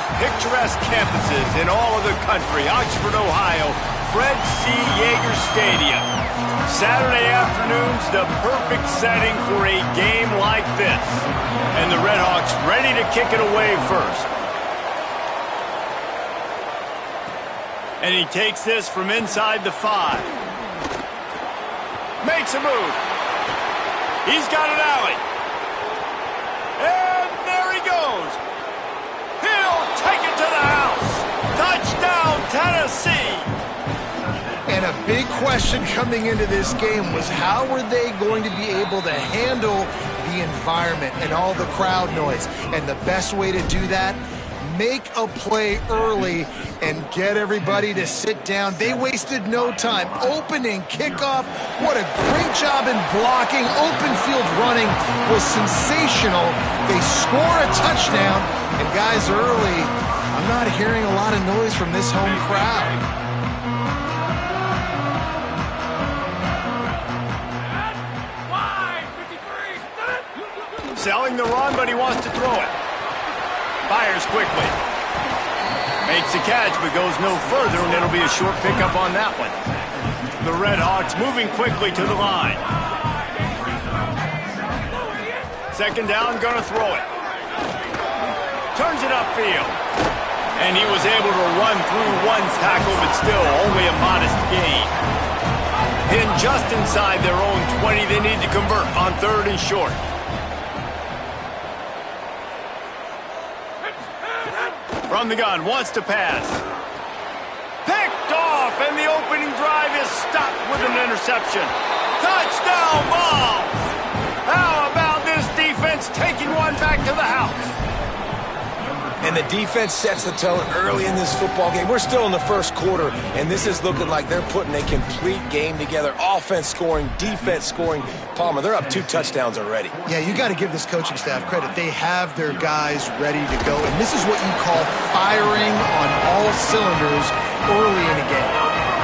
most picturesque campuses in all of the country, Oxford, Ohio, Fred C. Yeager Stadium. Saturday afternoon's the perfect setting for a game like this. And the Redhawks ready to kick it away first. And he takes this from inside the 5. Makes a move. He's got an alley. And there he goes. He'll take it to the house. Touchdown, Tennessee. And a big question coming into this game was how were they going to be able to handle the environment and all the crowd noise? And the best way to do that, make a play early and get everybody to sit down. They wasted no time. Opening kickoff, what a great job in blocking. Open field running was sensational. They score a touchdown, and guys, early, I'm not hearing a lot of noise from this home crowd. Selling the run, but he wants to throw it. Fires quickly. Makes the catch, but goes no further, and it'll be a short pickup on that one. The Redhawks moving quickly to the line. Second down, gonna throw it. Turns it upfield. And he was able to run through one tackle, but still only a modest gain. Pinned just inside their own 20, they need to convert on 3rd and short. From the gun, wants to pass. Picked off, and the opening drive is stopped with an interception. Touchdown, Vols! How about this defense taking one back to the house? And the defense sets the tone early in this football game. We're still in the first quarter, and this is looking like they're putting a complete game together. Offense scoring, defense scoring. Palmer, they're up 2 touchdowns already. Yeah, you got to give this coaching staff credit. They have their guys ready to go, and this is what you call firing on all cylinders early in a game.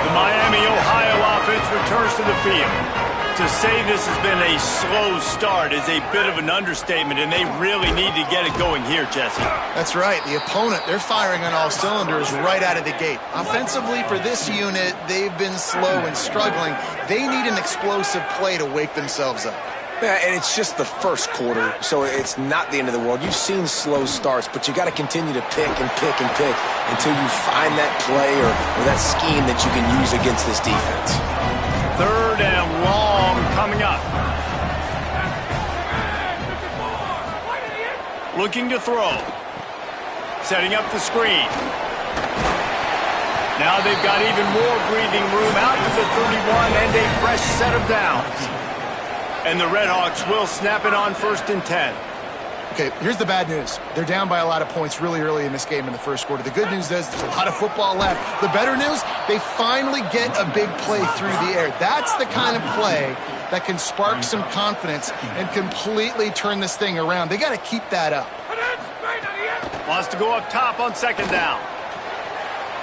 The Miami, Ohio offense returns to the field. To say this has been a slow start is a bit of an understatement, and they really need to get it going here, Jesse. That's right. The opponent, they're firing on all cylinders right out of the gate. Offensively, for this unit, they've been slow and struggling. They need an explosive play to wake themselves up. Yeah, and it's just the first quarter, so it's not the end of the world. You've seen slow starts, but you got to continue to pick and pick and pick until you find that play or that scheme that you can use against this defense. 3rd and long coming up. Looking to throw. Setting up the screen. Now they've got even more breathing room out to the 31 and a fresh set of downs. And the Redhawks will snap it on 1st and 10. Okay, here's the bad news. They're down by a lot of points really early in this game in the first quarter. The good news is there's a lot of football left. The better news, they finally get a big play through the air. That's the kind of play that can spark some confidence and completely turn this thing around. They got to keep that up. Wants to go up top on 2nd down.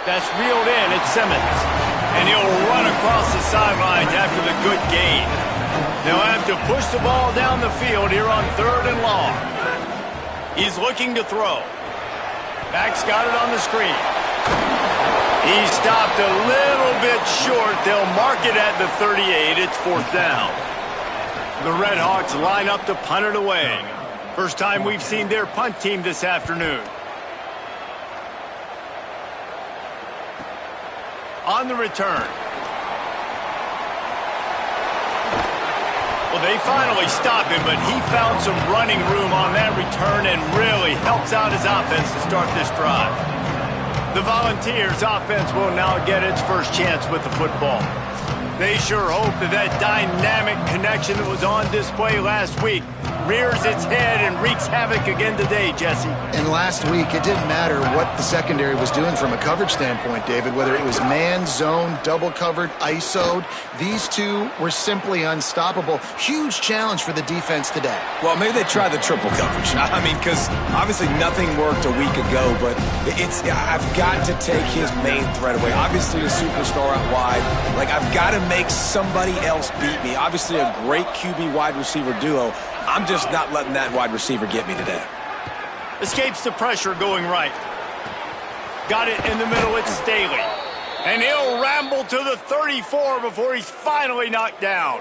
That's reeled in. It's Simmons. And he'll run across the sidelines after the good gain. They'll have to push the ball down the field here on 3rd and long. He's looking to throw. Back's got it on the screen. He stopped a little bit short. They'll mark it at the 38. It's 4th down. The Redhawks line up to punt it away. First time we've seen their punt team this afternoon. On the return. Well, they finally stop him, but he found some running room on that return and really helps out his offense to start this drive. The Volunteers' offense will now get its first chance with the football. They sure hope that that dynamic connection that was on display last week rears its head and wreaks havoc again today, Jesse. And last week, it didn't matter what the secondary was doing from a coverage standpoint, David, whether it was man, zone, double covered, ISO'd. These two were simply unstoppable. Huge challenge for the defense today. Well, maybe they tried the triple coverage. I mean, because obviously nothing worked a week ago, but I've got to take his main threat away. Obviously a superstar out wide. Like, I've got to make somebody else beat me. Obviously a great QB wide receiver duo. I'm just not letting that wide receiver get me today. Escapes the pressure going right. Got it in the middle, it's Staley. And he'll ramble to the 34 before he's finally knocked down.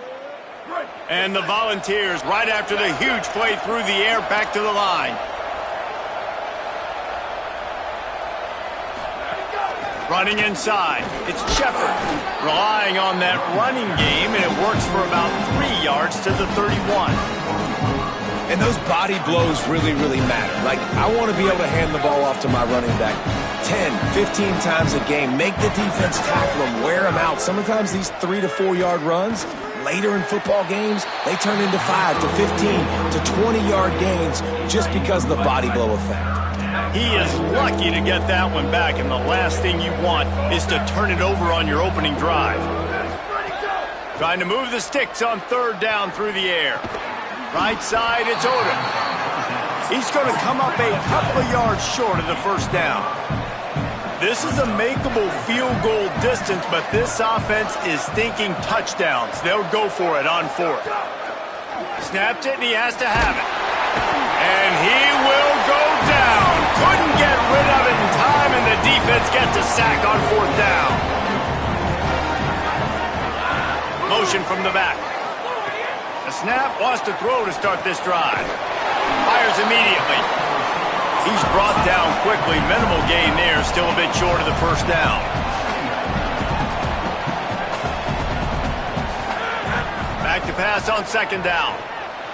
And the Volunteers, right after the huge play through the air, back to the line. Running inside, it's Shepard. Relying on that running game, and it works for about 3 yards to the 31. And those body blows really, really matter. Like, I want to be able to hand the ball off to my running back 10, 15 times a game. Make the defense tackle them, wear them out. Sometimes these 3 to 4 yard runs, later in football games, they turn into 5 to 15 to 20-yard gains just because of the body blow effect. He is lucky to get that one back, and the last thing you want is to turn it over on your opening drive. Trying to move the sticks on 3rd down through the air. Right side, it's Odom. He's going to come up a couple of yards short of the 1st down. This is a makeable field goal distance, but this offense is thinking touchdowns. They'll go for it on 4th. Snapped it, and he has to have it. And he will go down. Couldn't get rid of it in time, and the defense gets a sack on 4th down. Motion from the back. The snap, wants to throw to start this drive. Fires immediately. He's brought down quickly. Minimal gain there, still a bit short of the 1st down. Back to pass on 2nd down.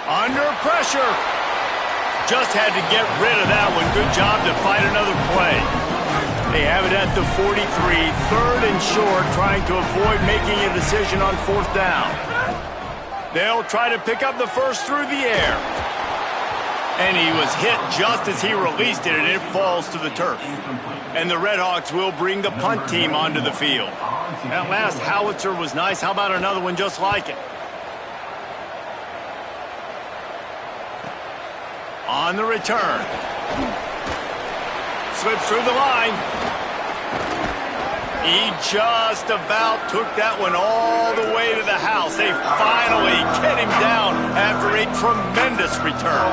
Under pressure. Just had to get rid of that one. Good job to fight another play. They have it at the 43, 3rd and short, trying to avoid making a decision on 4th down. They'll try to pick up the 1st through the air. And he was hit just as he released it, and it falls to the turf. And the Redhawks will bring the punt team onto the field. That last howitzer was nice. How about another one just like it? On the return. Slips through the line. He just about took that one all the way to the house. They finally get him down after a tremendous return.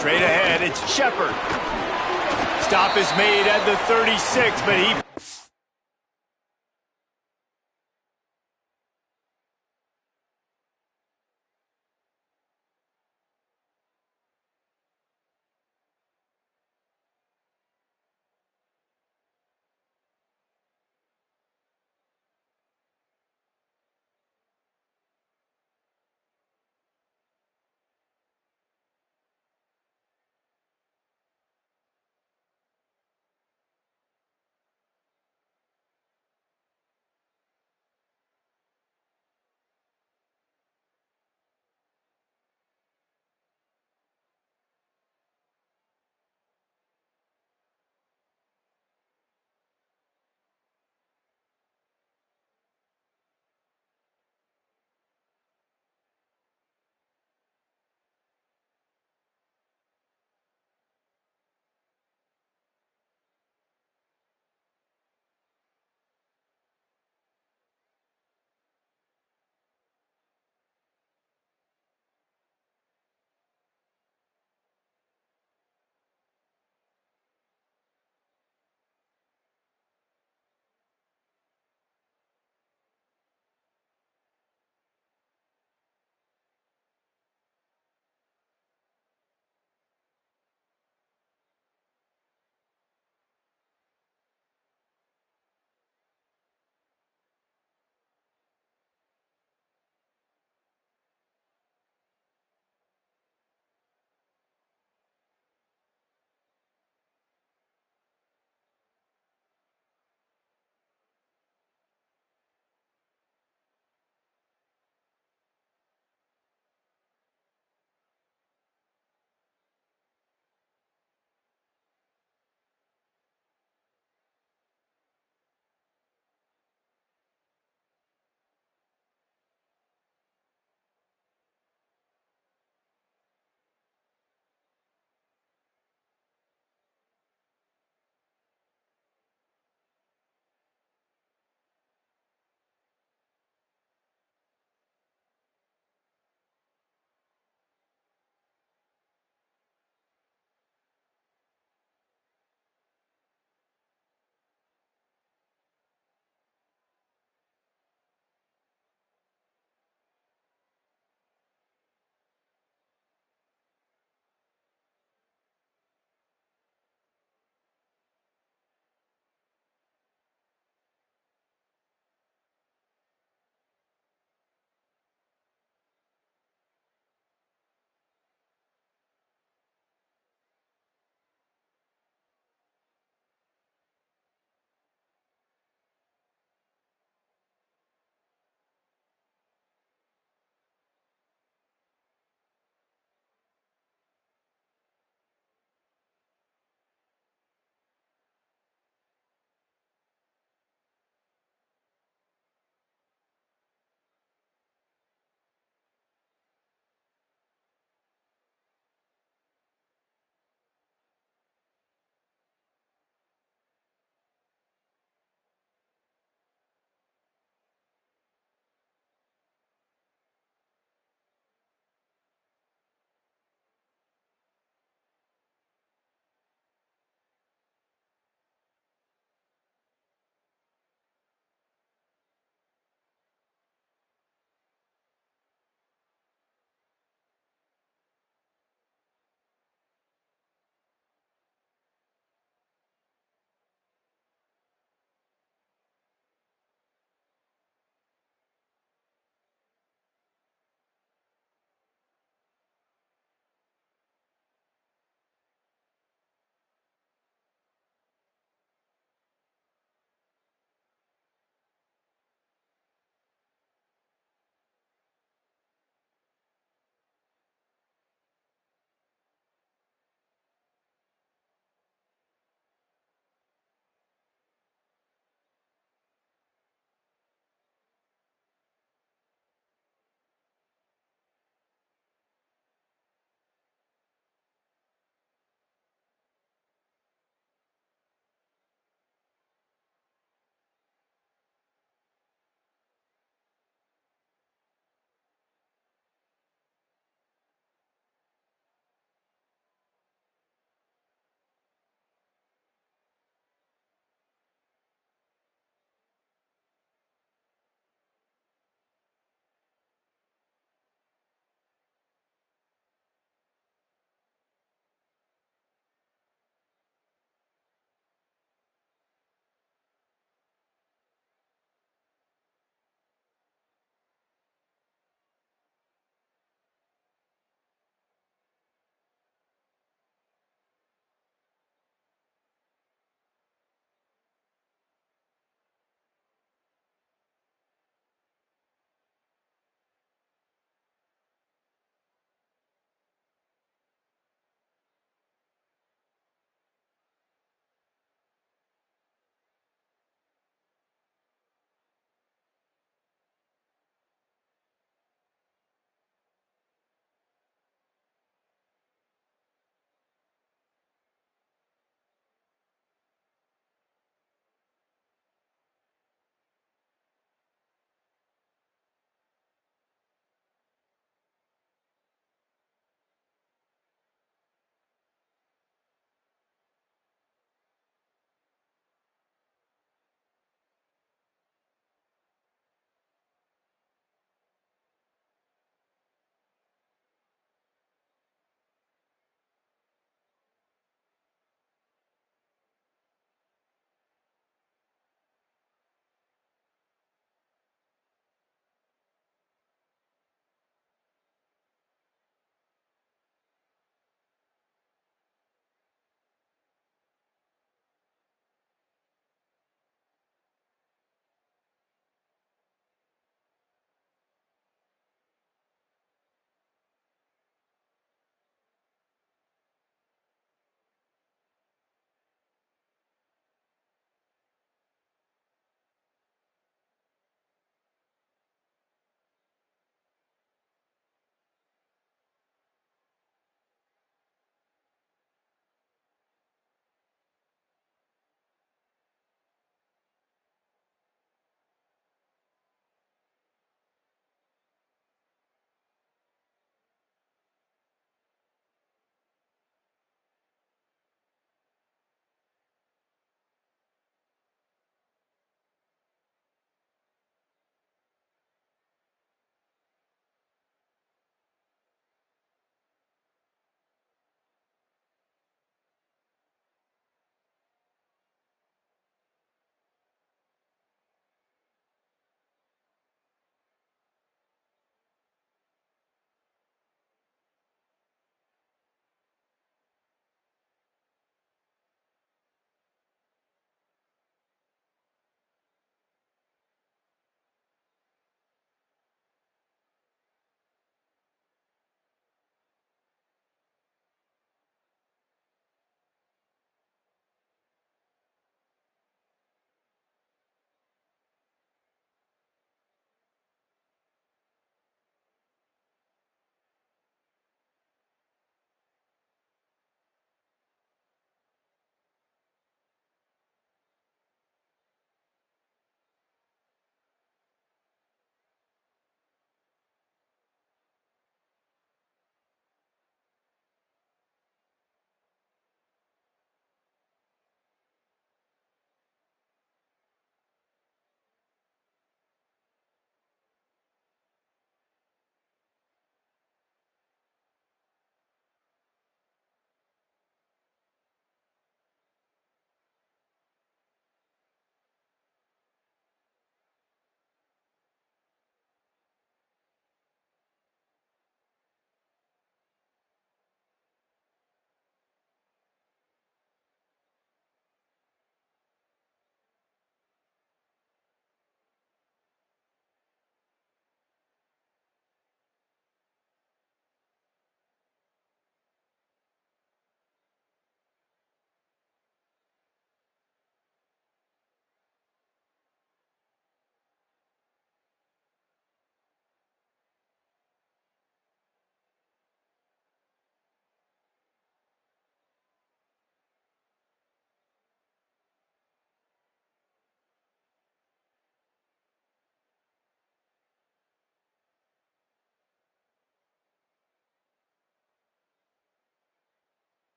Straight ahead, it's Shepard. Stop is made at the 36, but he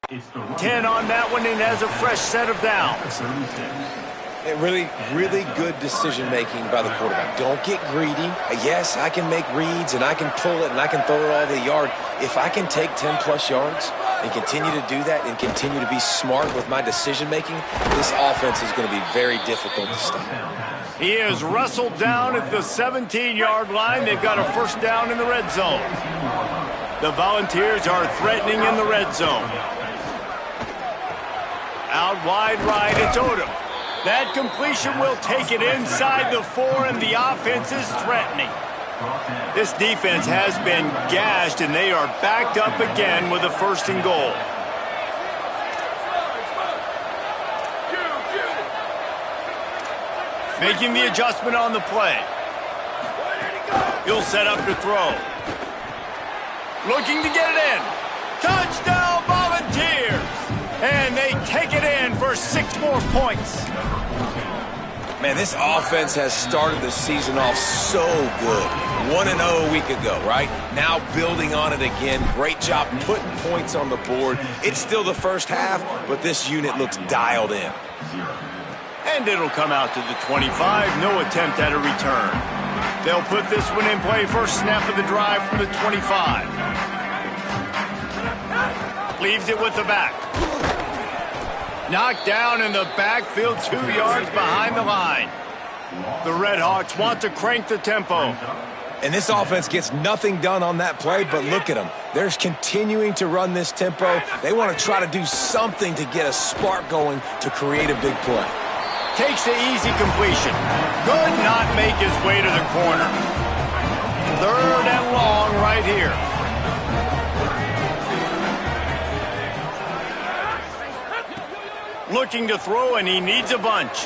10 on that one and has a fresh set of downs. Really, really good decision-making by the quarterback. Don't get greedy. Yes, I can make reads, and I can pull it, and I can throw it all the yard. If I can take 10-plus yards and continue to do that and continue to be smart with my decision-making, this offense is going to be very difficult to stop. He is wrestled down at the 17-yard line. They've got a first down in the red zone. The Volunteers are threatening in the red zone. Out wide right, it's Odom. That completion will take it inside the 4, and the offense is threatening. This defense has been gashed, and they are backed up again with a first and goal. Making the adjustment on the play. He'll set up to throw. Looking to get it in. Touchdown, Volunteers! And they take it in for 6 more points. Man, this offense has started the season off so good. 1-0 a week ago, right? Now building on it again. Great job putting points on the board. It's still the first half, but this unit looks dialed in. And it'll come out to the 25. No attempt at a return. They'll put this one in play. First snap of the drive from the 25. Leaves it with the back. Knocked down in the backfield, 2 yards behind the line. The Red Hawks want to crank the tempo. And this offense gets nothing done on that play, but look at them. They're continuing to run this tempo. They want to try to do something to get a spark going to create a big play. Takes the easy completion. Could not make his way to the corner. 3rd and long right here. Looking to throw, and he needs a bunch.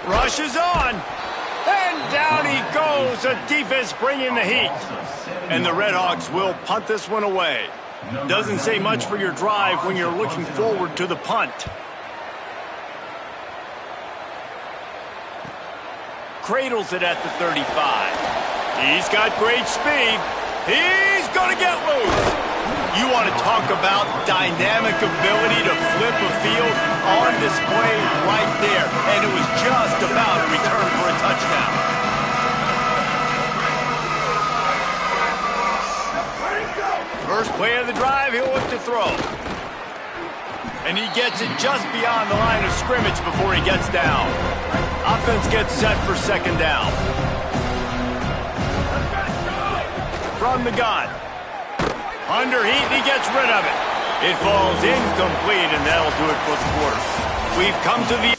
Rushes on. And down he goes. The defense bringing the heat. And the Redhawks will punt this one away. Doesn't say much for your drive when you're looking forward to the punt. Cradles it at the 35. He's got great speed. He's going to get loose. You want to talk about dynamic ability to flip a field on display right there. And it was just about a return for a touchdown. First play of the drive, he'll look to throw. And he gets it just beyond the line of scrimmage before he gets down. Offense gets set for second down. From the gun. Under heat, and he gets rid of it. It falls incomplete, and that'll do it for the quarter. We've come to the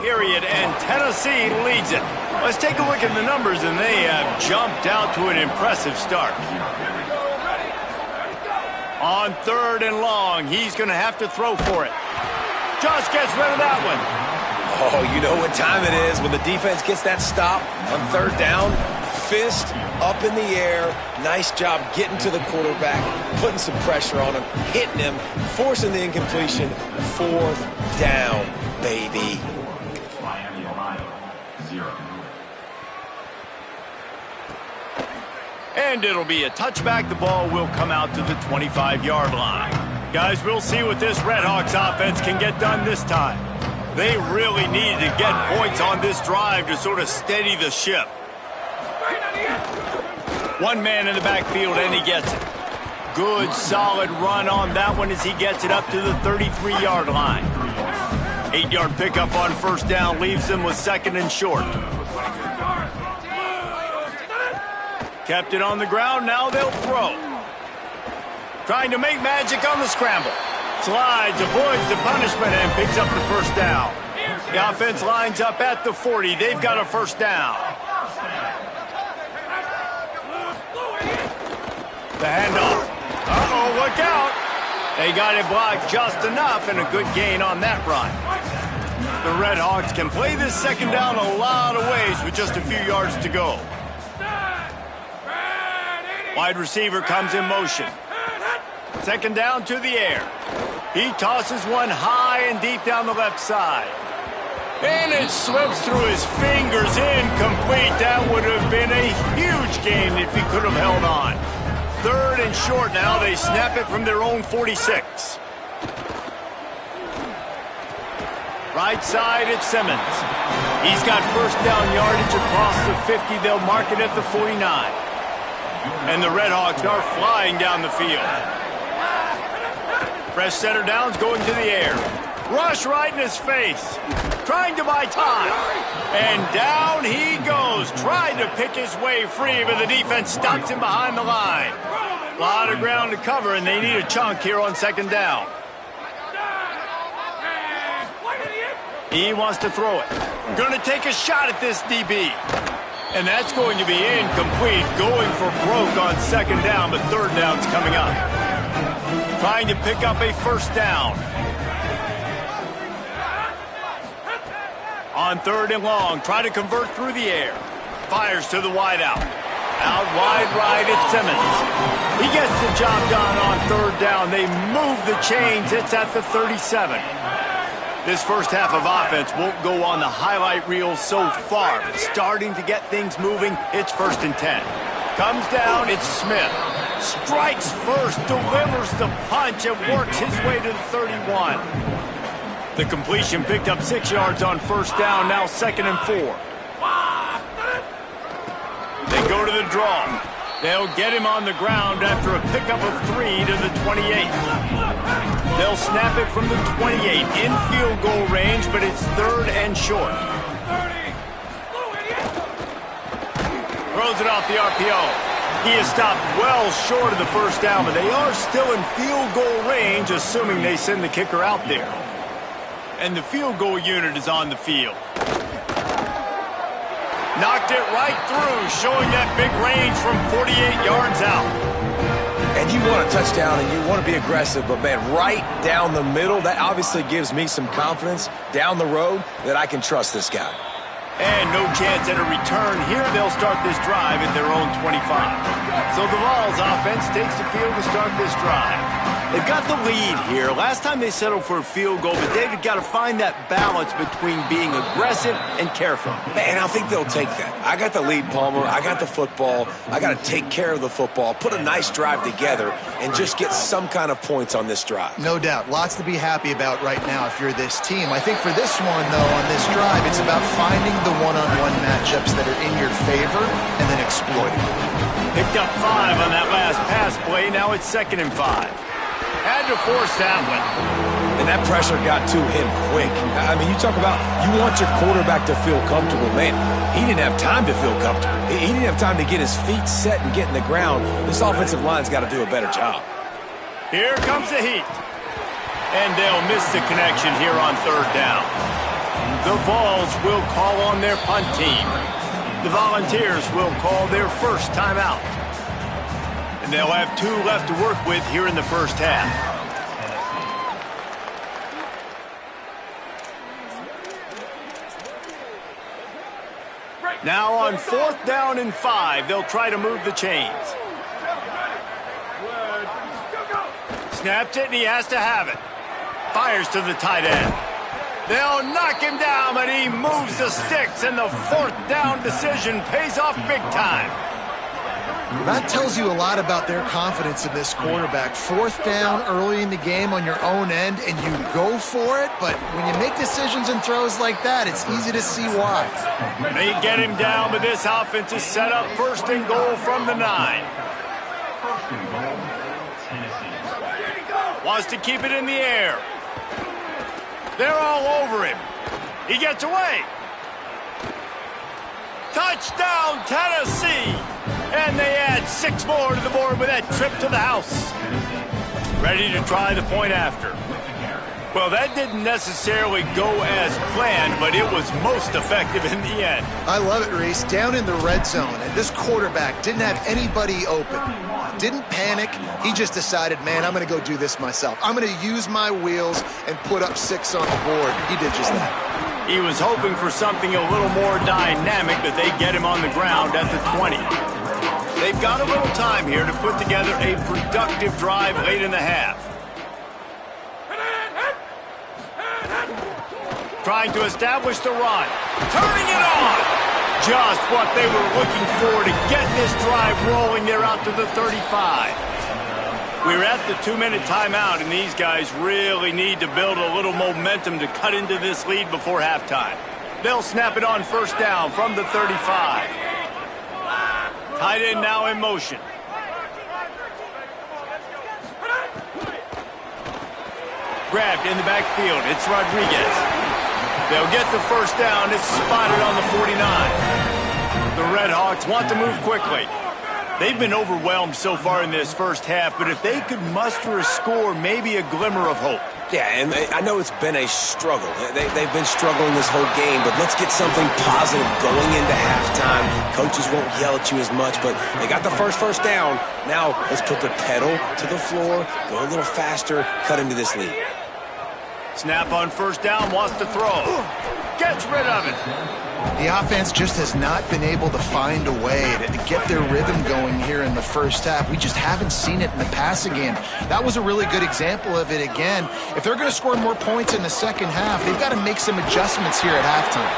period, and Tennessee leads it. Let's take a look at the numbers, and they have jumped out to an impressive start. On 3rd and long, he's going to have to throw for it. Just gets rid of that one. Oh, you know what time it is when the defense gets that stop on 3rd down. Fist up in the air. Nice job getting to the quarterback, putting some pressure on him, hitting him, forcing the incompletion. 4th down, baby. And it'll be a touchback. The ball will come out to the 25-yard line. Guys, we'll see what this Redhawks offense can get done this time. They really needed to get points on this drive to sort of steady the ship. One man in the backfield, and he gets it. Good, solid run on that one as he gets it up to the 33-yard line. 8-yard pickup on first down leaves them with 2nd and short. Kept it on the ground, now they'll throw. Trying to make magic on the scramble. Slides, avoids the punishment, and picks up the first down. The offense lines up at the 40. They've got a first down. The handoff. Uh-oh, look out. They got it blocked just enough, and a good gain on that run. The Redhawks can play this second down a lot of ways with just a few yards to go. Wide receiver comes in motion. Second down to the air. He tosses one high and deep down the left side. And it slips through his fingers, incomplete. That would have been a huge gain if he could have held on. 3rd and short now. They snap it from their own 46. Right side, it's Simmons. He's got first down yardage across the 50. They'll mark it at the 49. And the Redhawks are flying down the field. Fresh center downs going to the air. Rush right in his face. Trying to buy time. And down he goes. Trying to pick his way free, but the defense stops him behind the line. A lot of ground to cover, and they need a chunk here on 2nd down. He wants to throw it. Going to take a shot at this DB. And that's going to be incomplete. Going for broke on 2nd down, but 3rd down's coming up. Trying to pick up a 1st down. On 3rd and long, try to convert through the air. Fires to the wideout. Out wide right, it's Simmons. He gets the job done on 3rd down. They move the chains. It's at the 37. This first half of offense won't go on the highlight reel so far, but starting to get things moving, it's 1st and 10. Comes down, it's Smith. Strikes first, delivers the punch, and works his way to the 31. The completion picked up 6 yards on 1st down, now 2nd and 4. They go to the draw. They'll get him on the ground after a pickup of 3 to the 28. They'll snap it from the 28 in field goal range, but it's 3rd and short. Throws it off the RPO. He is stopped well short of the 1st down, but they are still in field goal range, assuming they send the kicker out there. And the field goal unit is on the field. Knocked it right through, showing that big range from 48 yards out. And you want a touchdown and you want to be aggressive, but man, right down the middle, that obviously gives me some confidence down the road that I can trust this guy. And no chance at a return here. They'll start this drive at their own 25. So the Vols offense takes the field to start this drive. They've got the lead here. Last time they settled for a field goal, but David got to find that balance between being aggressive and careful. Man, I think they'll take that. I got the lead, Palmer. I got the football. I got to take care of the football, put a nice drive together, and just get some kind of points on this drive. No doubt. Lots to be happy about right now if you're this team. I think for this one, though, on this drive, it's about finding the one-on-one matchups that are in your favor and then exploiting them. Picked up 5 on that last pass play. Now it's 2nd and 5. Had to force that one. And that pressure got to him quick. I mean, you talk about you want your quarterback to feel comfortable. Man, he didn't have time to feel comfortable. He didn't have time to get his feet set and get in the ground. This offensive line's got to do a better job. Here comes the heat. And they'll miss the connection here on 3rd down. The Vols will call on their punt team. The Volunteers will call their first timeout. And they'll have 2 left to work with here in the first half. Now on 4th down and 5, they'll try to move the chains. Snaps it, and he has to have it. Fires to the tight end. They'll knock him down, but he moves the sticks, and the 4th down decision pays off big time. That tells you a lot about their confidence in this quarterback. 4th down early in the game on your own end, and you go for it, but when you make decisions and throws like that, it's easy to see why. They get him down, but this offense is set up 1st and goal from the 9. Wants to keep it in the air. They're all over him. He gets away. Touchdown, Tennessee! And they add 6 more to the board with that trip to the house. Ready to try the point after. Well, that didn't necessarily go as planned, but it was most effective in the end. I love it, Reese. Down in the red zone, and this quarterback didn't have anybody open. Didn't panic. He just decided, man, I'm going to go do this myself. I'm going to use my wheels and put up 6 on the board. He did just that. He was hoping for something a little more dynamic, but they get him on the ground at the 20. They've got a little time here to put together a productive drive late in the half. trying to establish the run. Turning it on! Just what they were looking for to get this drive rolling there out to the 35. We're at the 2-minute timeout, and these guys really need to build a little momentum to cut into this lead before halftime. They'll snap it on first down from the 35. Tight end now in motion. Grabbed in the backfield. It's Rodriguez. They'll get the first down. It's spotted on the 49. The Red Hawks want to move quickly. They've been overwhelmed so far in this first half, but if they could muster a score, maybe a glimmer of hope. Yeah, and I know it's been a struggle. They've been struggling this whole game, but let's get something positive going into halftime. Coaches won't yell at you as much, but they got the first down. Now let's put the pedal to the floor, go a little faster, cut into this lead. Snap on first down, wants to throw. Gets rid of it. The offense just has not been able to find a way to get their rhythm going here in the first half. We just haven't seen it in the passing game. That was a really good example of it again. If they're going to score more points in the second half, they've got to make some adjustments here at halftime.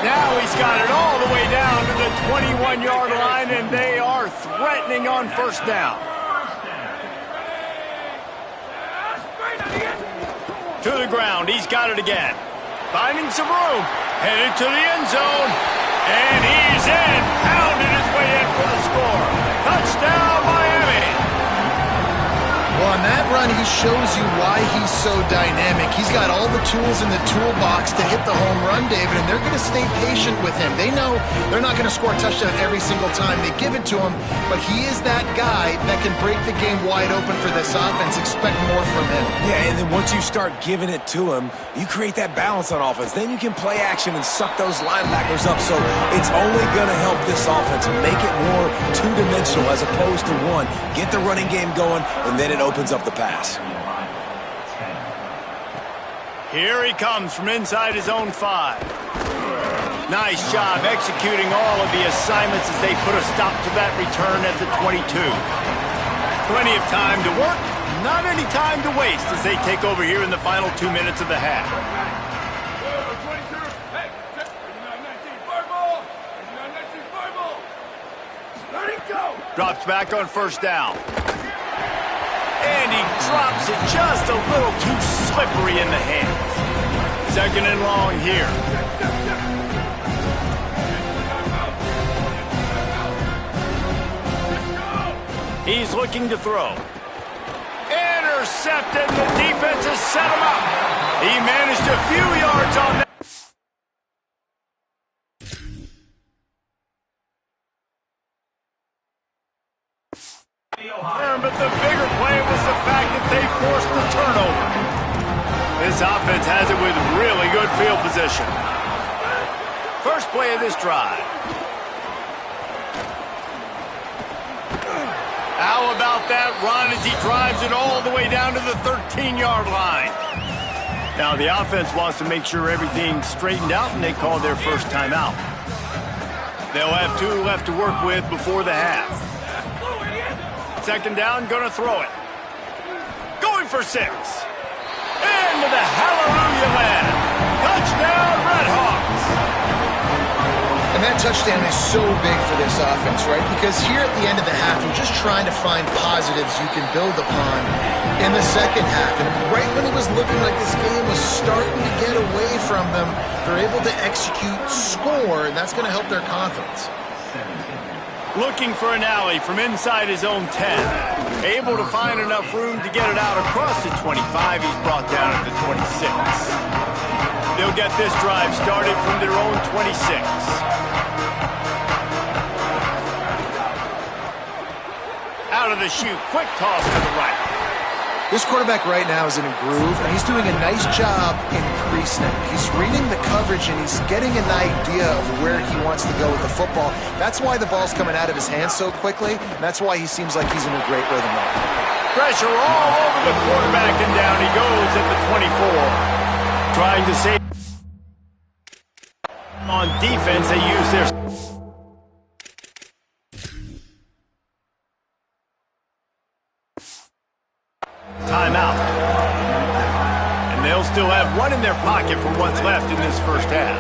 Now he's got it all the way down to the 21-yard line, and they are threatening on first down. To the ground, he's got it again. Finding some room, headed to the end zone, and he's in, pounded his way in for the score. Touchdown, Miami! Well, on that run, he shows you why he's so dynamic. He's got all the tools in the toolbox to hit the home run, David, and they're going to stay patient with him. They know they're not going to score a touchdown every single time they give it to him, but he is that guy that can break the game wide open for this offense. Expect more from him. Yeah, and then once you start giving it to him, you create that balance on offense. Then you can play action and suck those linebackers up, so it's only going to help this offense make it more two-dimensional as opposed to one. Get the running game going, and then it opens up the pass. Here he comes from inside his own 5. Nice job executing all of the assignments as they put a stop to that return at the 22. Plenty of time to work, not any time to waste as they take over here in the final 2 minutes of the half. Drops back on first down. And he drops it just a little too slippery in the hands. Second and long here. He's looking to throw. Intercepted. The defense has set him up. He managed a few yards on that. But the bigger play was the fact that they forced the turnover. This offense has it with really good field position. First play of this drive. How about that run as he drives it all the way down to the 13-yard line? Now the offense wants to make sure everything's straightened out, and they call their first timeout. They'll have 2 left to work with before the half. Second down, gonna throw it. Going for 6. Into the hallelujah land. Touchdown, Red Hawks. And that touchdown is so big for this offense, right? Because here at the end of the half, you're just trying to find positives you can build upon in the second half. And right when it was looking like this game was starting to get away from them, they're able to execute, score, and that's going to help their confidence. Looking for an alley from inside his own 10. Able to find enough room to get it out across the 25. He's brought down at the 26. They'll get this drive started from their own 26. Out of the chute. Quick toss to the right. This quarterback right now is in a groove, and he's doing a nice job in pre-snap. He's reading the coverage, and he's getting an idea of where he wants to go with the football. That's why the ball's coming out of his hands so quickly, and that's why he seems like he's in a great rhythm now. Pressure all over the quarterback, and down he goes at the 24. Trying to save. On defense, they use their timeout. And they'll still have 1 in their pocket pocket for what's left in this first half.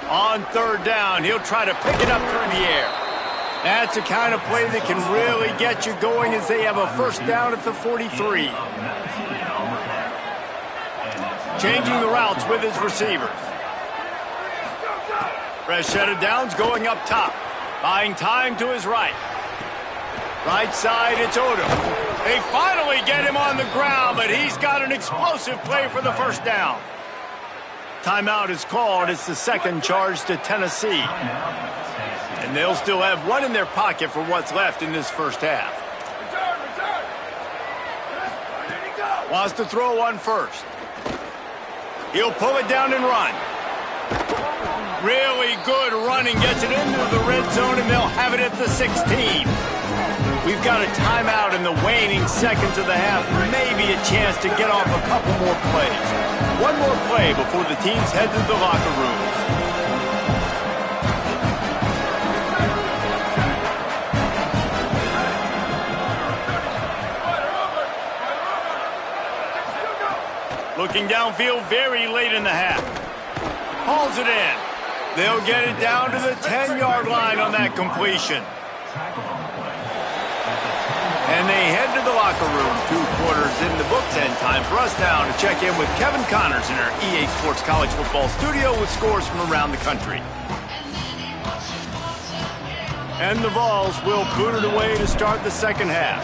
On third down, he'll try to pick it up through the air. That's the kind of play that can really get you going as they have a first down at the 43. Changing the routes with his receivers. Fresh set of downs going up top. Buying time to his right. Right side, it's Odom. They finally get him on the ground, but he's got an explosive play for the first down. Timeout is called. It's the second charge to Tennessee. And they'll still have one in their pocket for what's left in this first half. Wants to throw on first. He'll pull it down and run. Really good running, gets it into the red zone, and they'll have it at the 16. We've got a timeout in the waning seconds of the half. Maybe a chance to get off a couple more plays. One more play before the teams head to the locker rooms. Looking downfield very late in the half. Hauls it in. They'll get it down to the 10-yard line on that completion. And they head to the locker room. 2 quarters in the books, and time for us now to check in with Kevin Connors in our EA Sports College Football studio with scores from around the country. And the Vols will boot it away to start the second half.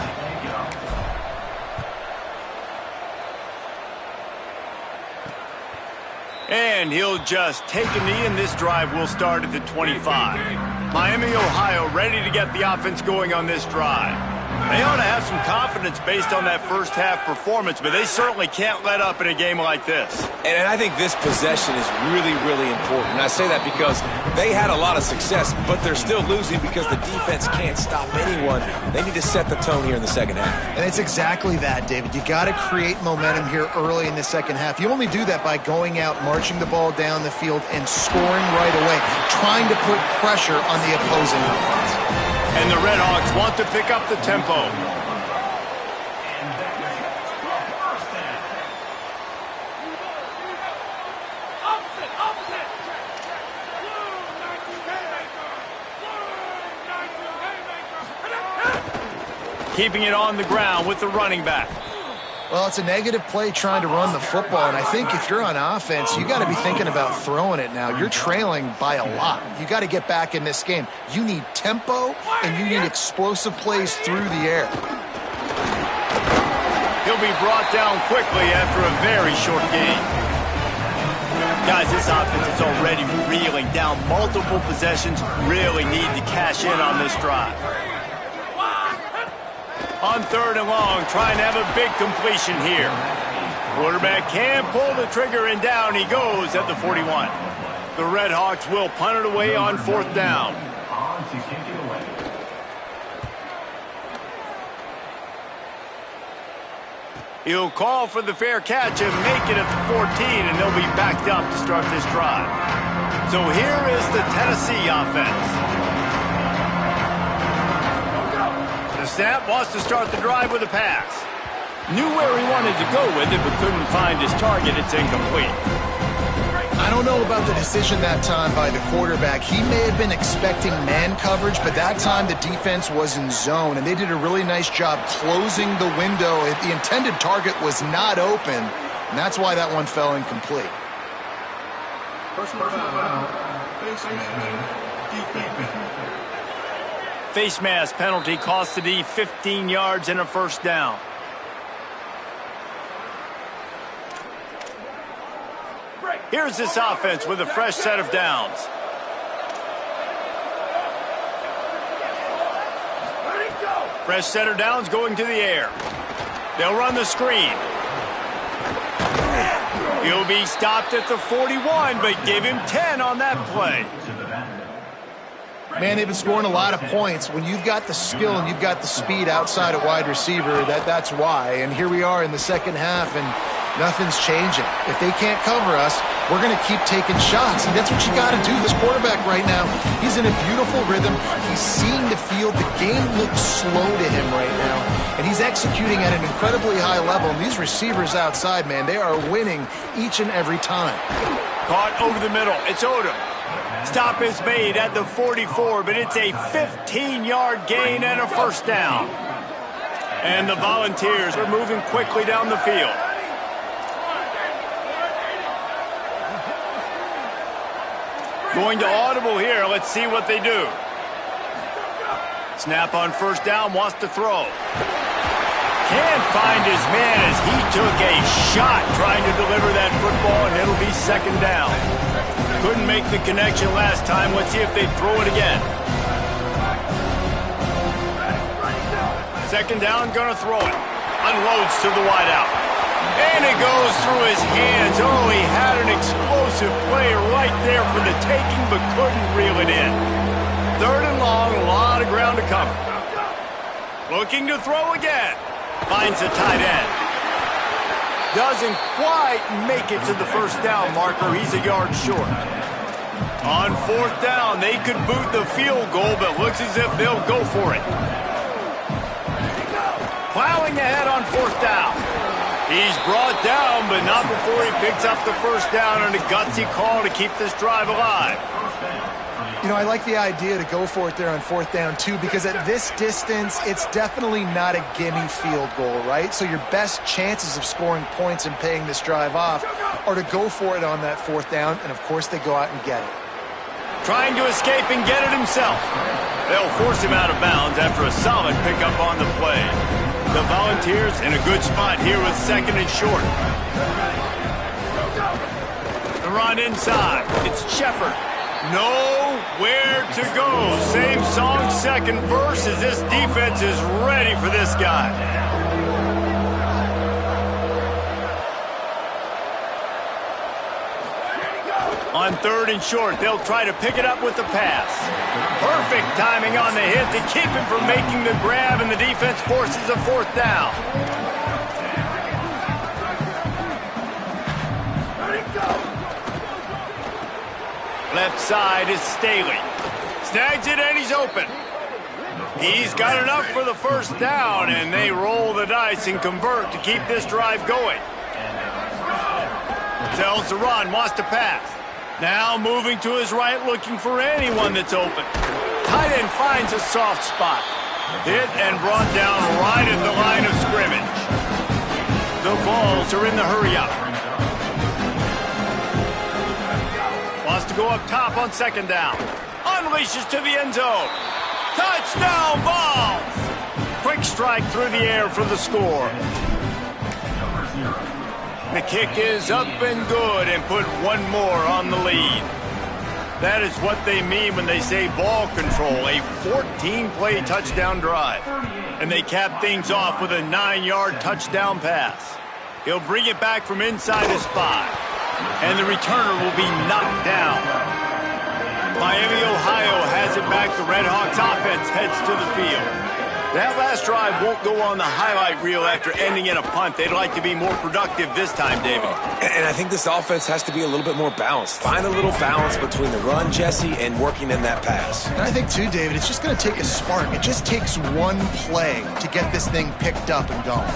And he'll just take a knee, and this drive will start at the 25. Miami, Ohio, ready to get the offense going on this drive. They ought to have some confidence based on that first half performance, but they certainly can't let up in a game like this. And I think this possession is really, really important. And I say that because they had a lot of success, but they're still losing because the defense can't stop anyone. They need to set the tone here in the second half. And it's exactly that, David. You got to create momentum here early in the second half. You only do that by going out, marching the ball down the field, and scoring right away, trying to put pressure on the opposing offense. And the Red Hawks want to pick up the tempo. Keeping it on the ground with the running back. Well, it's a negative play trying to run the football, and I think if you're on offense, you got to be thinking about throwing it now. You're trailing by a lot. You got to get back in this game. You need tempo, and you need explosive plays through the air. He'll be brought down quickly after a very short game. Guys, this offense is already reeling down multiple possessions. Really need to cash in on this drive. On third and long, trying to have a big completion here. Quarterback can pull the trigger, and down he goes at the 41. The Red Hawks will punt it away on fourth down. He'll call for the fair catch and make it at the 14, and they'll be backed up to start this drive. So here is the Tennessee offense. Snap wants to start the drive with a pass. Knew where he wanted to go with it, but couldn't find his target. It's incomplete. I don't know about the decision that time by the quarterback. He may have been expecting man coverage, but that time the defense was in zone, and they did a really nice job closing the window. The intended target was not open, and that's why that one fell incomplete. Personal foul, face mask, Face mask penalty cost the D 15 yards and a first down. Here's this offense with a fresh set of downs. Fresh set of downs going to the air. They'll run the screen. He'll be stopped at the 41, but give him 10 on that play. Man, they've been scoring a lot of points. When you've got the skill and you've got the speed outside at wide receiver, that's why. And here we are in the second half, and Nothing's changing. If they can't cover us, we're going to keep taking shots, and that's what you got to do. This quarterback right now, he's in a beautiful rhythm. He's seeing the field. The game looks slow to him right now, and he's executing at an incredibly high level. And these receivers outside, man, they are winning each and every time. Caught over the middle. It's Odom. Stop is made at the 44, but it's a 15-yard gain and a first down. And the Volunteers are moving quickly down the field. Going to audible here. Let's see what they do. Snap on first down, wants to throw. Can't find his man as he took a shot trying to deliver that football, and it'll be second down. Couldn't make the connection last time. Let's see if they throw it again. Second down, gonna throw it. Unloads to the wideout. And it goes through his hands. Oh, he had an explosive play right there for the taking, but couldn't reel it in. Third and long, a lot of ground to cover. Looking to throw again. Finds a tight end. Doesn't quite make it to the first down marker. He's a yard short. On fourth down, they could boot the field goal, but looks as if they'll go for it. Plowing ahead on fourth down. He's brought down, but not before he picks up the first down and a gutsy call to keep this drive alive. You know, I like the idea to go for it there on fourth down, too, because at this distance, it's definitely not a gimme field goal, right? So your best chances of scoring points and paying this drive off are to go for it on that fourth down, and, of course, they go out and get it. Trying to escape and get it himself. They'll force him out of bounds after a solid pickup on the play. The Volunteers in a good spot here with second and short. The run inside. It's Shepard. Nowhere to go. Same song, second verse, as this defense is ready for this guy. On third and short, they'll try to pick it up with the pass. Perfect timing on the hit to keep him from making the grab, and the defense forces a fourth down. Left side is Staley. Snags it, and he's open. He's got enough for the first down, and they roll the dice and convert to keep this drive going. Tells the run, wants to pass. Now moving to his right, looking for anyone that's open. Tight end finds a soft spot. Hit and brought down right at the line of scrimmage. The Vols are in the hurry-up. Wants to go up top on second down. Unleashes to the end zone. Touchdown, Vols! Quick strike through the air for the score. The kick is up and good and put one more on the lead. That is what they mean when they say ball control, a 14-play touchdown drive. And they cap things off with a 9-yard touchdown pass. He'll bring it back from inside his 5. And the returner will be knocked down. Miami, Ohio has it back. The Red Hawks offense heads to the field. That last drive won't go on the highlight reel after ending in a punt. They'd like to be more productive this time, David. And I think this offense has to be a little bit more balanced. Find a little balance between the run, Jesse, and working in that pass. And I think, too, David, it's just going to take a spark. It just takes one play to get this thing picked up and going.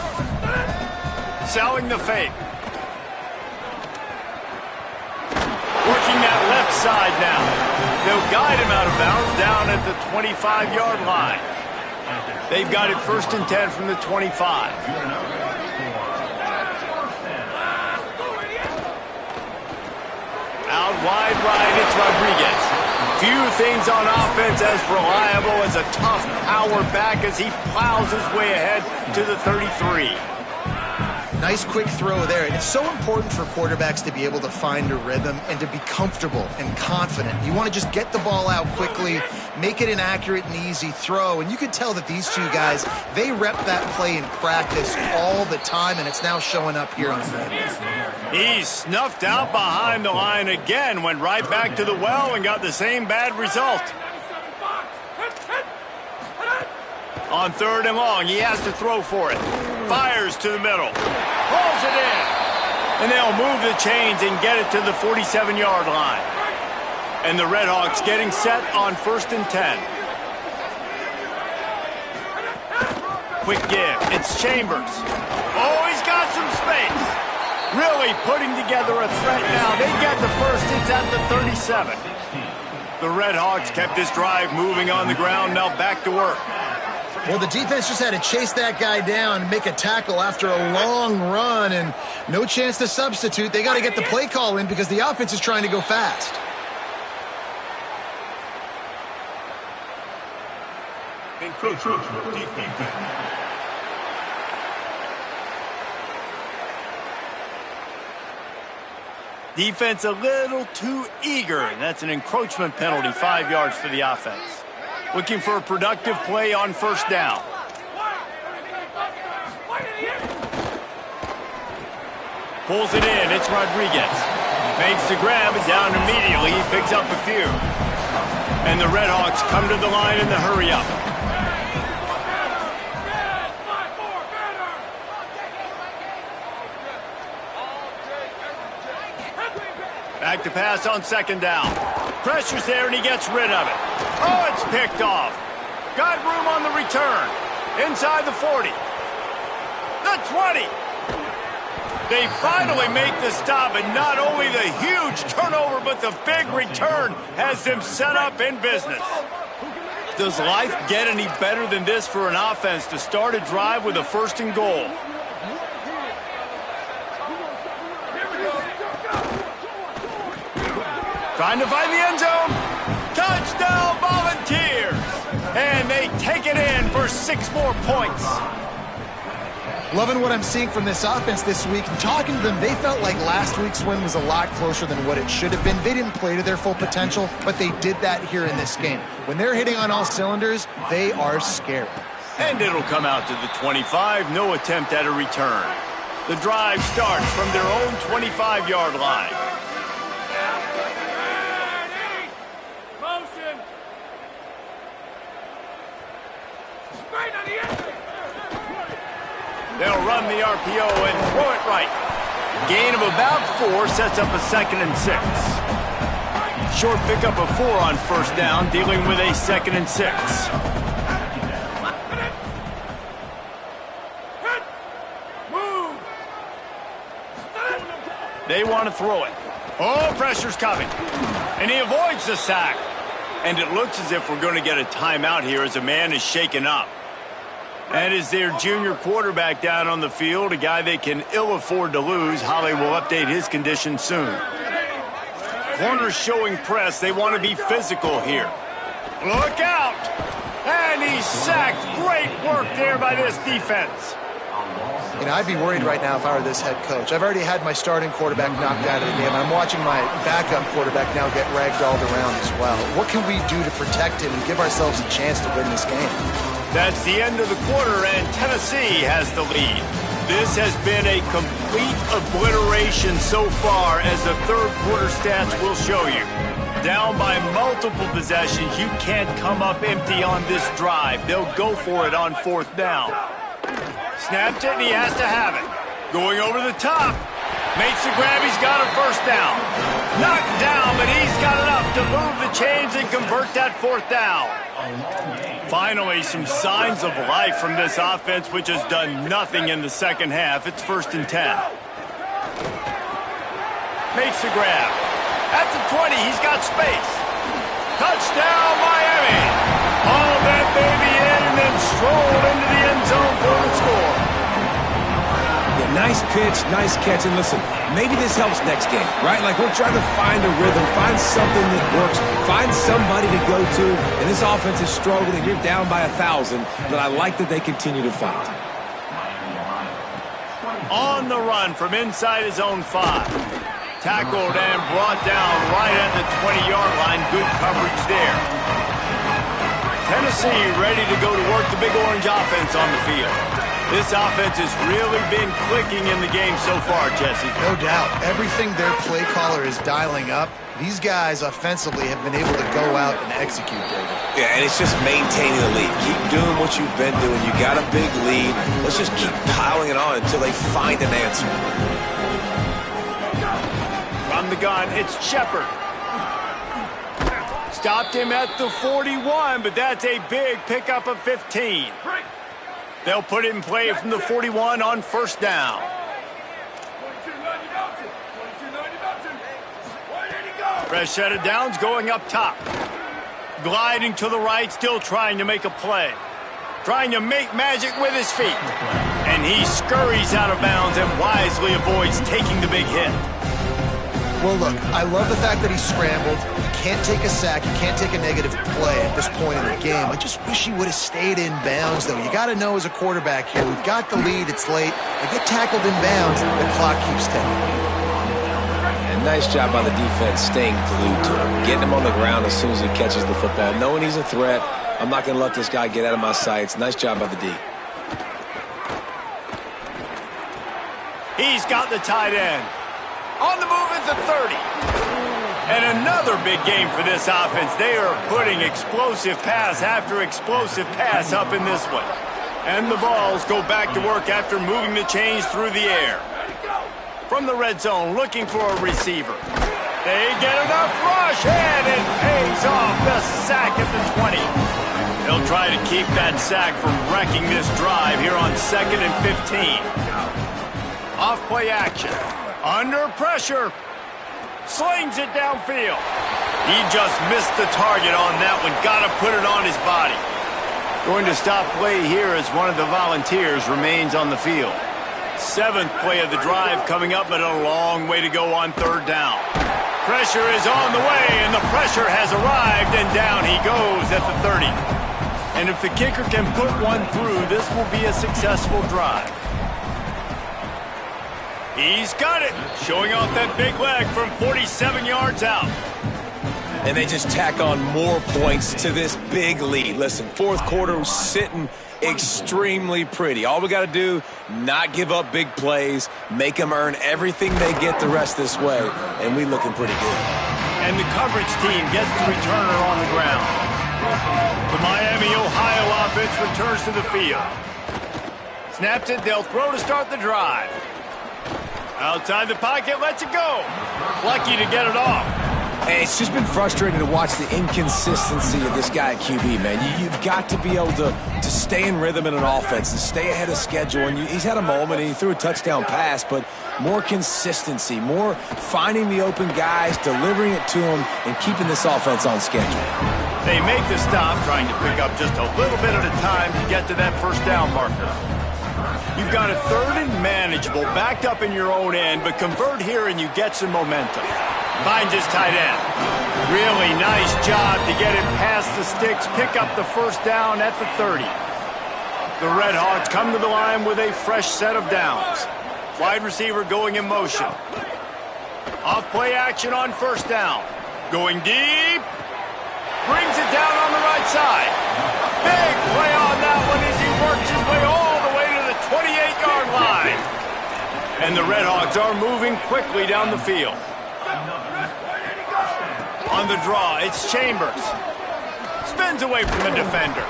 Selling the fake. Working that left side now. They'll guide him out of bounds down at the 25-yard line. They've got it first and 10 from the 25. Out wide right, it's Rodriguez. Few things on offense as reliable as a tough power back as he plows his way ahead to the 33. Nice quick throw there. And it's so important for quarterbacks to be able to find a rhythm and to be comfortable and confident. You want to just get the ball out quickly, make it an accurate and easy throw. And you can tell that these two guys, they rep that play in practice all the time, and it's now showing up here on Sunday. He snuffed out behind the line again, went right back to the well and got the same bad result. On third and long, he has to throw for it. Fires to the middle. Pulls it in. And they'll move the chains and get it to the 47-yard line. And the Redhawks getting set on 1st and 10. Quick give. It's Chambers. Oh, he's got some space. Really putting together a threat now. They get the first. It's at the 37. The Redhawks kept this drive moving on the ground. Now back to work. Well, the defense just had to chase that guy down and make a tackle after a long run, and no chance to substitute. They got to get the play call in because the offense is trying to go fast. Defense a little too eager, and that's an encroachment penalty, 5 yards for the offense. Looking for a productive play on 1st down. Pulls it in. It's Rodriguez. Makes the grab and down immediately. He picks up a few. And the Redhawks come to the line in the hurry up. Back to pass on 2nd down. Pressure's there and he gets rid of it. Oh, it's picked off. Got room on the return. Inside the 40. The 20. They finally make the stop, and not only the huge turnover, but the big return has them set up in business. Does life get any better than this for an offense to start a drive with a 1st and goal? Trying to find the end zone. Touchdown, Volunteers! And they take it in for 6 more points. Loving what I'm seeing from this offense this week. Talking to them, they felt like last week's win was a lot closer than what it should have been. They didn't play to their full potential, but they did that here in this game. When they're hitting on all cylinders, they are scary. And it'll come out to the 25. No attempt at a return. The drive starts from their own 25-yard line. They'll run the RPO and throw it right. Gain of about 4 sets up a 2nd and 6. Short pickup of 4 on 1st down, dealing with a 2nd and 6. They want to throw it. Oh, pressure's coming. And he avoids the sack. And it looks as if we're going to get a timeout here as a man is shaken up. That is their junior quarterback down on the field, a guy they can ill afford to lose. Holly will update his condition soon. Corners showing press. They want to be physical here. Look out! And he's sacked. Great work there by this defense. You know, I'd be worried right now if I were this head coach. I've already had my starting quarterback knocked out of the game. I'm watching my backup quarterback now get ragdolled around as well. What can we do to protect him and give ourselves a chance to win this game? That's the end of the quarter, and Tennessee has the lead. This has been a complete obliteration so far, as the 3rd quarter stats will show you. Down by multiple possessions, you can't come up empty on this drive. They'll go for it on 4th down. Snapped it, and he has to have it. Going over the top. Makes the grab, he's got a 1st down. Knocked down, but he's got enough to move the chains and convert that 4th down. Finally, some signs of life from this offense, which has done nothing in the 2nd half. It's 1st and 10. Makes the grab. At the 20, he's got space. Touchdown, Miami. Haul that baby in and then stroll into the end zone for the score. Yeah, nice pitch, nice catch. And listen, maybe this helps next game, right? Like, we're trying to find a rhythm, find something that works, find somebody to go to. And this offense is struggling. You're down by 1,000, but I like that they continue to fight. On the run from inside his own 5. Tackled and brought down right at the 20-yard line. Good coverage there. Tennessee ready to go to work the Big Orange offense on the field. This offense has really been clicking in the game so far, Jesse. No doubt. Everything their play caller is dialing up, these guys offensively have been able to go out and execute, David. Yeah, and it's just maintaining the lead. Keep doing what you've been doing. You got a big lead. Let's just keep piling it on until they find an answer. from the gun. It's Shepard. Stopped him at the 41, but that's a big pickup of 15. They'll put it in play from the 41 on first down. Fresh set of downs going up top. Gliding to the right, still trying to make a play. Trying to make magic with his feet. And he scurries out of bounds and wisely avoids taking the big hit. Well, look, I love the fact that he scrambled. He can't take a sack. He can't take a negative play at this point in the game. I just wish he would have stayed in bounds, though. You got to know as a quarterback here, we've got the lead. It's late. I get tackled in bounds. The clock keeps ticking. And nice job by the defense staying glued to him. Getting him on the ground as soon as he catches the football. Knowing he's a threat, I'm not going to let this guy get out of my sights. Nice job by the D. He's got the tight end. On the move at the 30. And another big game for this offense. They are putting explosive pass after explosive pass up in this one. And the balls go back to work after moving the chains through the air. From the red zone, looking for a receiver. They get enough rush, and it pays off. The sack at the 20. They'll try to keep that sack from wrecking this drive here on 2nd and 15. Off play action. Under pressure. Slings it downfield. He just missed the target on that one. Got to put it on his body. Going to stop play here as one of the Volunteers remains on the field. 7th play of the drive coming up, but a long way to go on 3rd down. Pressure is on the way, and the pressure has arrived, and down he goes at the 30. And if the kicker can put one through, this will be a successful drive. He's got it, showing off that big leg from 47 yards out. And they just tack on more points to this big lead. Listen, 4th quarter was sitting extremely pretty. All we got to do, not give up big plays, make them earn everything they get the rest this way, and we looking pretty good. And the coverage team gets the returner on the ground. The Miami, Ohio offense returns to the field. Snaps it, they'll throw to start the drive. Outside the pocket, lets it go. Lucky to get it off. Hey, it's just been frustrating to watch the inconsistency of this guy at QB, man. You've got to be able to stay in rhythm in an offense and stay ahead of schedule. And he's had a moment, and he threw a touchdown pass, but more consistency, more finding the open guys, delivering it to them, and keeping this offense on schedule. They make the stop, trying to pick up just a little bit at a time to get to that first down marker. You've got a 3rd and manageable, backed up in your own end, but convert here and you get some momentum. Finds his tight end. Really nice job to get him past the sticks, pick up the first down at the 30. The Red Hawks come to the line with a fresh set of downs. Wide receiver going in motion. Off play action on first down. Going deep. Brings it down on the right side. Big play on that one as he works his way all the way to the 28-yard line. And the Red Hawks are moving quickly down the field. On the draw, it's Chambers. Spins away from the defender.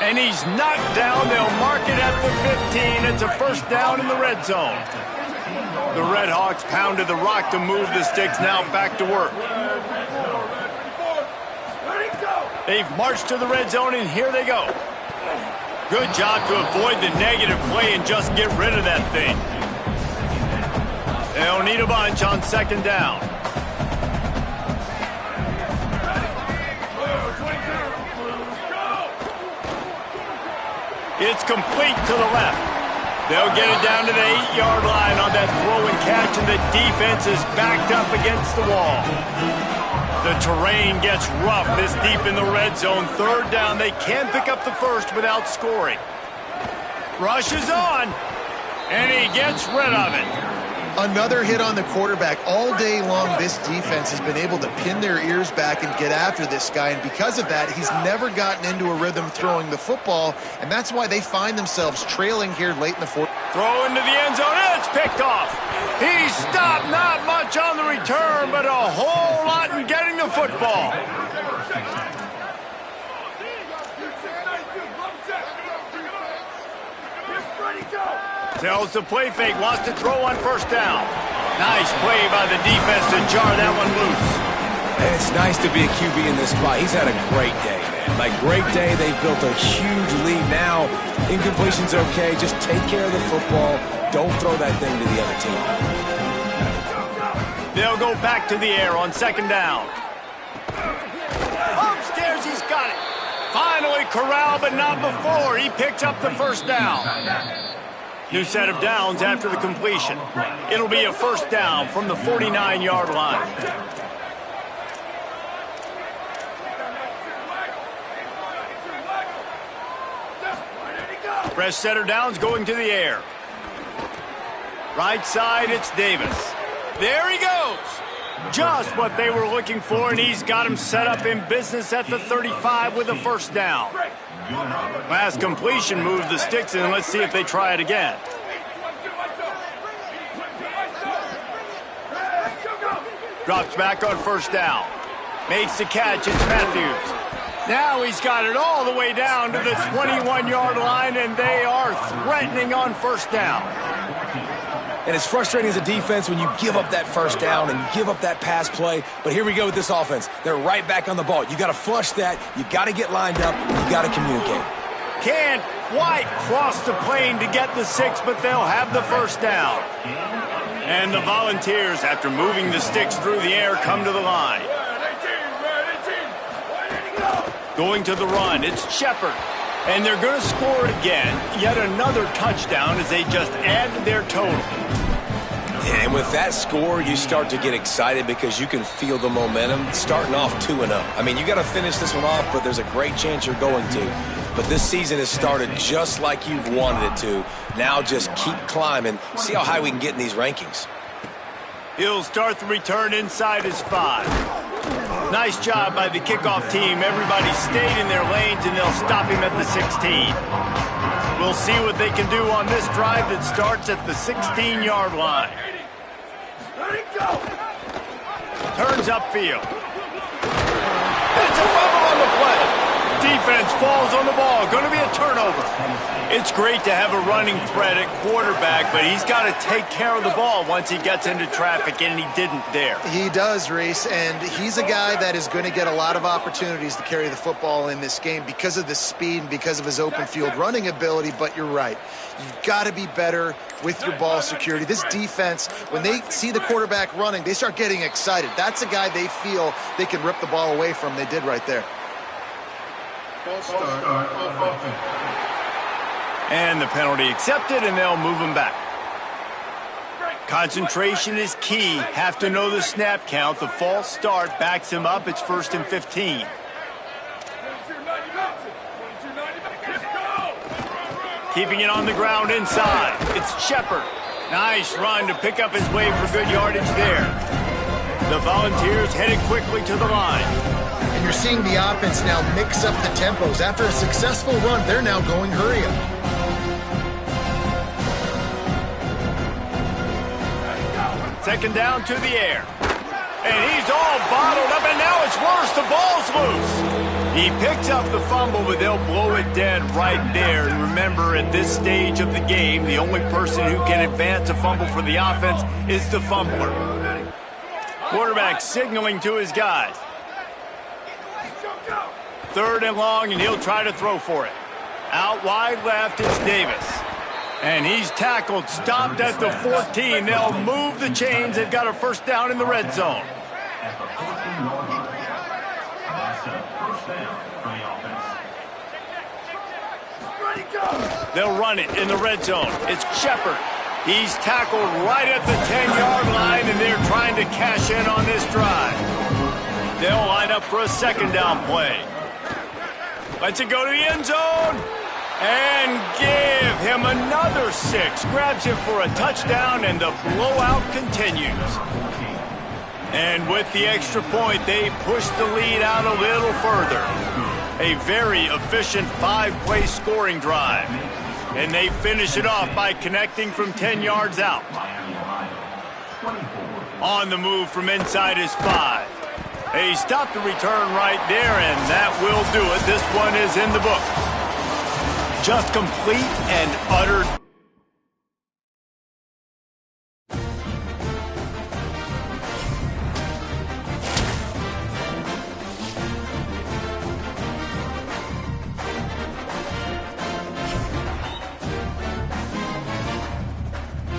And he's knocked down. They'll mark it at the 15. It's a first down in the red zone. The Red Hawks pounded the rock to move the sticks. Now back to work. They've marched to the red zone, and here they go. Good job to avoid the negative play and just get rid of that thing. They'll need a bunch on 2nd down. It's complete to the left. They'll get it down to the 8-yard line on that throw and catch, and the defense is backed up against the wall. The terrain gets rough this deep in the red zone. 3rd down, they can't pick up the first without scoring. Rush is on, and he gets rid of it. Another hit on the quarterback. All day long, this defense has been able to pin their ears back and get after this guy, and because of that, he's never gotten into a rhythm throwing the football, and that's why they find themselves trailing here late in the 4th. Throw into the end zone, and it's picked off. He stopped, not much on the return, but a whole lot in getting the football. Tells the play fake, wants to throw on first down. Nice play by the defense to jar that one loose. And it's nice to be a QB in this spot. He's had a great day, man. Like, great day. They've built a huge lead now. Incompletion's okay. Just take care of the football. Don't throw that thing to the other team. They'll go back to the air on second down. Upstairs, he's got it. Finally corralled, but not before. He picks up the first down. New set of downs after the completion. It'll be a first down from the 49-yard line. Fresh set of downs going to the air. Right side, it's Davis. There he goes. Just what they were looking for, and he's got him set up in business at the 35 with a first down. Last completion moved the sticks in. Let's see if they try it again. Drops back on first down. Makes the catch. It's Matthews. Now he's got it all the way down to the 21-yard line, and they are threatening on first down. And it's frustrating as a defense when you give up that first down and give up that pass play. But here we go with this offense. They're right back on the ball. You got to flush that. You got to get lined up. You got to communicate. Can't quite cross the plane to get the 6, but they'll have the first down. And the Volunteers, after moving the sticks through the air, come to the line. Going to the run, it's Shepard. And they're going to score again. Yet another touchdown as they just add to their total. And with that score, you start to get excited because you can feel the momentum starting off 2-0. I mean, you got to finish this one off, but there's a great chance you're going to. But this season has started just like you've wanted it to. Now just keep climbing. See how high we can get in these rankings. He'll start the return inside his 5. Nice job by the kickoff team. Everybody stayed in their lanes, and they'll stop him at the 16. We'll see what they can do on this drive that starts at the 16-yard line. Turns upfield. It's a fumble on the play. Defense falls on the ball. Going to be a turnover. It's great to have a running threat at quarterback, but he's got to take care of the ball once he gets into traffic, and he didn't there. He does, Reese, and he's a guy that is going to get a lot of opportunities to carry the football in this game because of the speed and because of his open field running ability, but you're right. You've got to be better with your ball security. This defense, when they see the quarterback running, they start getting excited. That's a guy they feel they can rip the ball away from. They did right there. And the penalty accepted, and they'll move him back. Concentration is key. Have to know the snap count. The false start backs him up. It's 1st and 15. Keeping it on the ground inside. It's Shepard. Nice run to pick up his way for good yardage there. The Volunteers headed quickly to the line. And you're seeing the offense now mix up the tempos. After a successful run, they're now going hurry up. Second down to the air. And he's all bottled up, and now it's worse. The ball's loose. He picks up the fumble, but they'll blow it dead right there. And remember, at this stage of the game, the only person who can advance a fumble for the offense is the fumbler. Quarterback signaling to his guys. 3rd and long, and he'll try to throw for it. Out wide left, it's Davis. And he's tackled, stopped at the 14. They'll move the chains. They've got a first down in the red zone. They'll run it in the red zone. It's Shepard. He's tackled right at the 10-yard line, and they're trying to cash in on this drive. They'll line up for a second down play. Lets it go to the end zone. And give him another 6. Grabs him for a touchdown, and the blowout continues. And with the extra point, they push the lead out a little further. A very efficient 5-play scoring drive. And they finish it off by connecting from 10 yards out. On the move from inside his 5. They stop the return right there, and that will do it. This one is in the book. Just complete and utter